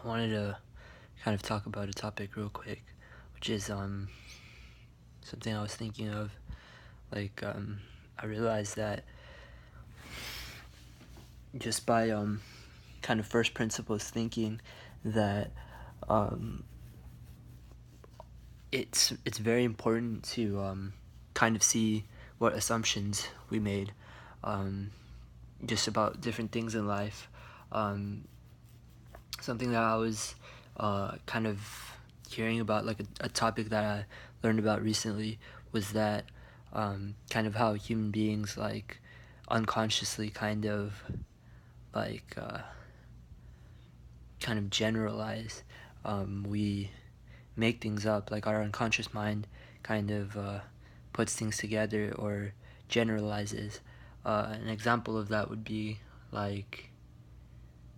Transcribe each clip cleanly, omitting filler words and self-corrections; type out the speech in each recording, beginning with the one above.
I wanted to kind of talk about a topic real quick, which is something I was thinking of. I realized that just by kind of first principles thinking that um, it's very important to kind of see what assumptions we made just about different things in life. Um, Something that I was kind of hearing about, like a topic that I learned about recently, was that kind of how human beings like unconsciously like uh, kind of generalize. We make things up, like our unconscious mind kind of puts things together or generalizes. An example of that would be like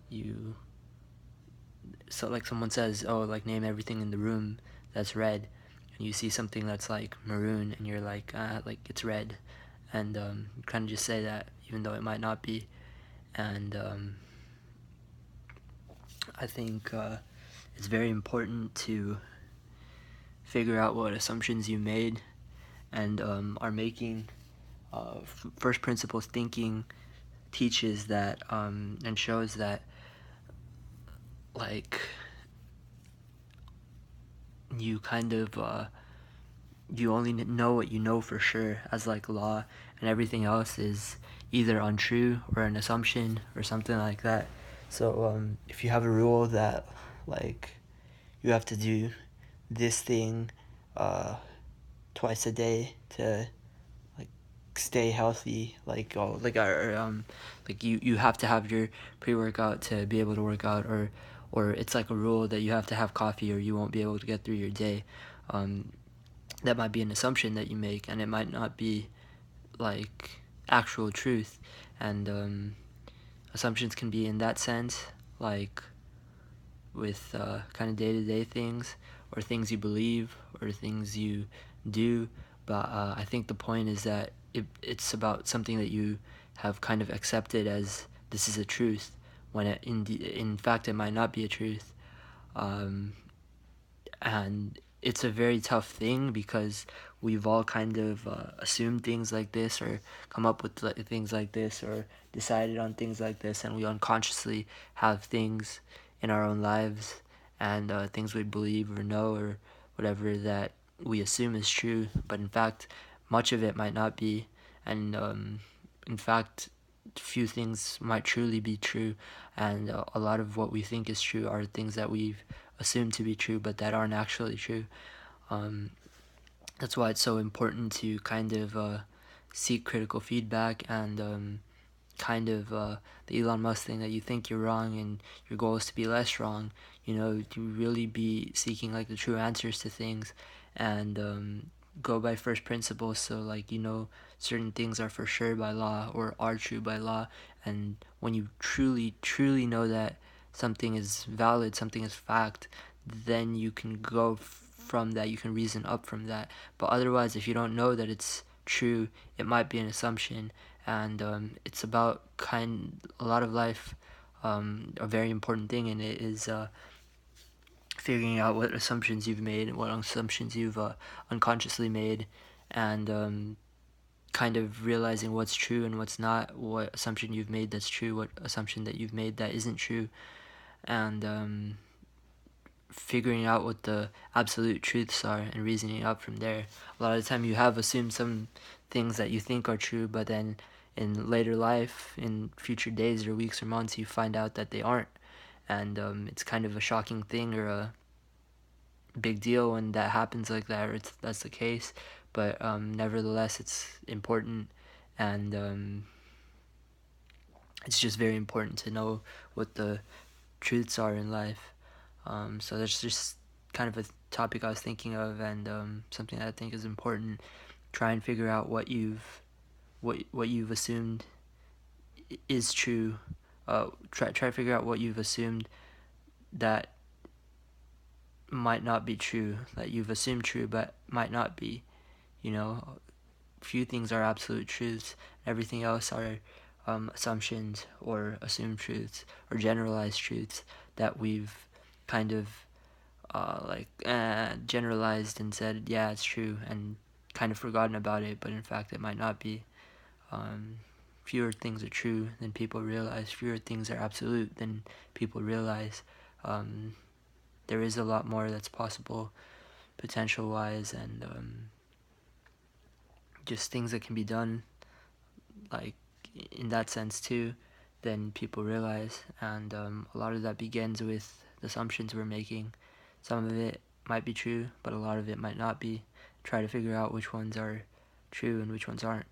you so like someone says, oh, like name everything in the room that's red, and you see something that's like maroon and you're like, like it's red, and you kind of just say that even though it might not be. And I think it's very important to figure out what assumptions you made and are making. First principles thinking teaches that and shows that like you kind of you only know what you know for sure as like law, and everything else is either untrue or an assumption or something like that. So if you have a rule that like you have to do this thing uh, twice a day to like stay healthy, like you have to have your pre-workout to be able to work out, or it's like a rule that you have to have coffee or you won't be able to get through your day. um, that might be an assumption that you make, and it might not be like actual truth. And assumptions can be in that sense, like with kind of day-to-day things, or things you believe, or things you do. But I think the point is that it's about something that you have kind of accepted as this is a truth, when in fact it might not be a truth. um, and it's a very tough thing because we've all kind of assumed things like this, or come up with things like this, or decided on things like this, and we unconsciously have things in our own lives, and things we believe or know or whatever that we assume is true, but in fact much of it might not be. And in fact few things might truly be true, and a lot of what we think is true are things that we've assumed to be true but that aren't actually true. um, that's why it's so important to kind of seek critical feedback, and kind of the Elon Musk thing, that you think you're wrong and your goal is to be less wrong, to really be seeking like the true answers to things, and go by first principles. So like certain things are for sure by law or are true by law, and when you truly know that something is valid, something is fact, then you can go from that, you can reason up from that. But otherwise, if you don't know that it's true, it might be an assumption. And it's about a lot of life. A very important thing in it is figuring out what assumptions you've made and what assumptions you've unconsciously made, and kind of realizing what's true and what's not, what assumption you've made that's true, what assumption that you've made that isn't true, and figuring out what the absolute truths are and reasoning up from there. A lot of the time you have assumed some things that you think are true, but then in later life, in future days or weeks or months, you find out that they aren't. And it's kind of a shocking thing or a big deal when that happens like that, or that's the case. But nevertheless, it's important, and it's just very important to know what the truths are in life. So that's just kind of a topic I was thinking of, and something that I think is important. Try and figure out what you've assumed is true. Try to figure out what you've assumed that might not be true, that you've assumed true but might not be. Few things are absolute truths. Everything else are assumptions or assumed truths or generalized truths that we've kind of generalized and said, yeah, it's true, and kind of forgotten about it, but in fact it might not be. Um, Fewer things are true than people realize. Fewer things are absolute than people realize. Um, there is a lot more that's possible potential-wise, and just things that can be done, like in that sense too, than people realize. And a lot of that begins with the assumptions we're making. Some of it might be true, but a lot of it might not be. Try to figure out which ones are true and which ones aren't.